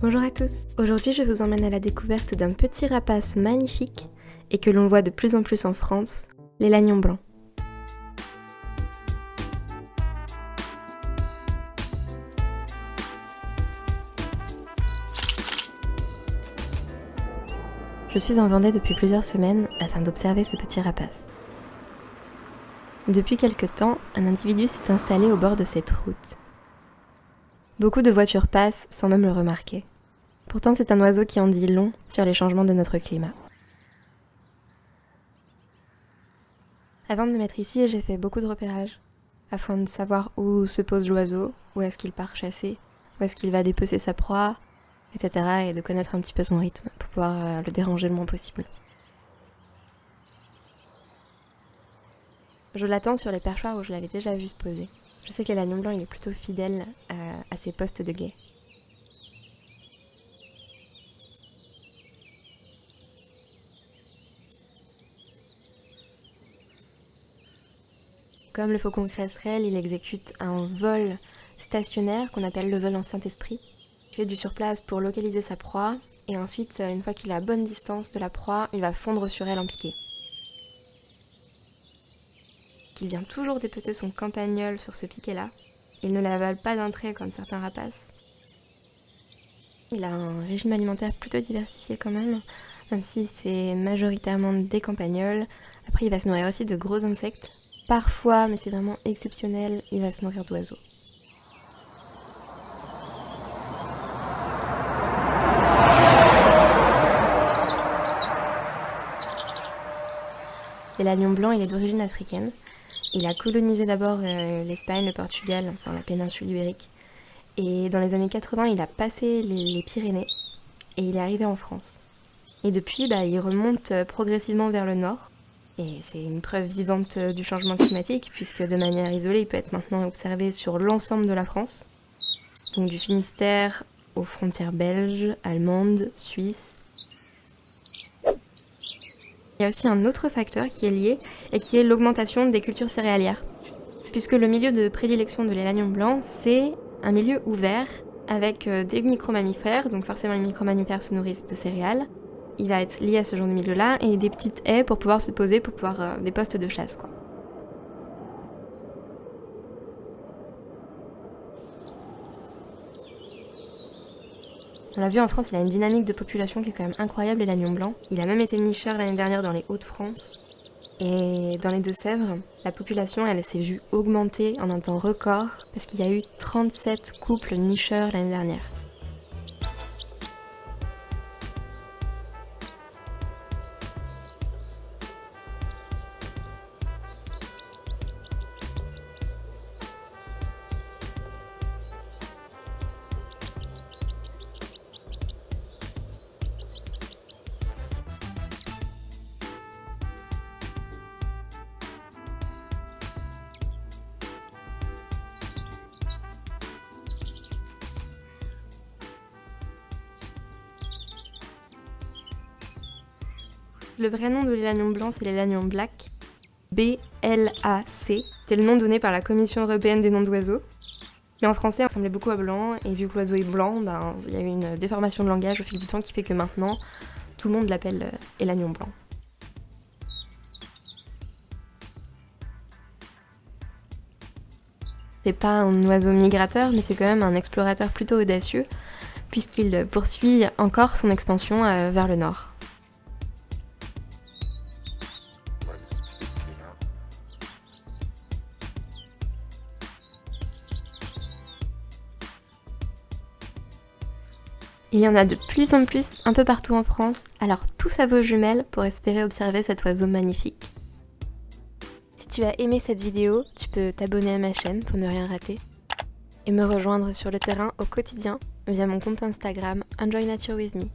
Bonjour à tous, aujourd'hui je vous emmène à la découverte d'un petit rapace magnifique et que l'on voit de plus en plus en France, les lagnons blancs. Je suis en Vendée depuis plusieurs semaines afin d'observer ce petit rapace. Depuis quelque temps, un individu s'est installé au bord de cette route. Beaucoup de voitures passent sans même le remarquer. Pourtant, c'est un oiseau qui en dit long sur les changements de notre climat. Avant de me mettre ici, j'ai fait beaucoup de repérages, afin de savoir où se pose l'oiseau, où est-ce qu'il part chasser, où est-ce qu'il va dépecer sa proie, etc. et de connaître un petit peu son rythme pour pouvoir le déranger le moins possible. Je l'attends sur les perchoirs où je l'avais déjà vu se poser. Je sais que les lagnons blancs, il est plutôt fidèle à ses postes de guet. Comme le faucon cresserelle, il exécute un vol stationnaire qu'on appelle le vol en Saint-Esprit. Il fait du surplace pour localiser sa proie et ensuite, une fois qu'il est à bonne distance de la proie, il va fondre sur elle en piqué. Il vient toujours dépecer son campagnol sur ce piqué-là. Il ne l'avale pas d'un trait comme certains rapaces. Il a un régime alimentaire plutôt diversifié quand même si c'est majoritairement des campagnols. Après, il va se nourrir aussi de gros insectes. Parfois, mais c'est vraiment exceptionnel, il va se nourrir d'oiseaux. Et l'agnon blanc, il est d'origine africaine. Il a colonisé d'abord l'Espagne, le Portugal, enfin la péninsule ibérique. Et dans les années 80, il a passé les Pyrénées et il est arrivé en France. Et depuis, il remonte progressivement vers le nord. Et c'est une preuve vivante du changement climatique, puisque de manière isolée, il peut être maintenant observé sur l'ensemble de la France. Donc du Finistère aux frontières belges, allemandes, suisses. Il y a aussi un autre facteur qui est lié, et qui est l'augmentation des cultures céréalières. Puisque le milieu de prédilection de les lagnons blancs, c'est un milieu ouvert, avec des micro-mammifères, donc forcément les micro-mammifères se nourrissent de céréales. Il va être lié à ce genre de milieu-là, et des petites haies pour pouvoir se poser, pour pouvoir des postes de chasse, quoi. On l'a vu en France, il a une dynamique de population qui est quand même incroyable, les lagnons blancs. Il a même été nicheur l'année dernière dans les Hauts-de-France. Et dans les Deux-Sèvres, la population, elle s'est vue augmenter en un temps record, parce qu'il y a eu 37 couples nicheurs l'année dernière. Le vrai nom de les lagnons blancs, c'est les lagnons black. B-L-A-C. C'est le nom donné par la Commission européenne des noms d'oiseaux. Mais en français, il ressemblait beaucoup à blanc, et vu que l'oiseau est blanc, il y a eu une déformation de langage au fil du temps qui fait que maintenant, tout le monde l'appelle élagnon blanc. C'est pas un oiseau migrateur, mais c'est quand même un explorateur plutôt audacieux, puisqu'il poursuit encore son expansion vers le nord. Il y en a de plus en plus un peu partout en France, alors tous à vos jumelles pour espérer observer cet oiseau magnifique. Si tu as aimé cette vidéo, tu peux t'abonner à ma chaîne pour ne rien rater et me rejoindre sur le terrain au quotidien via mon compte Instagram Enjoy Nature With Me.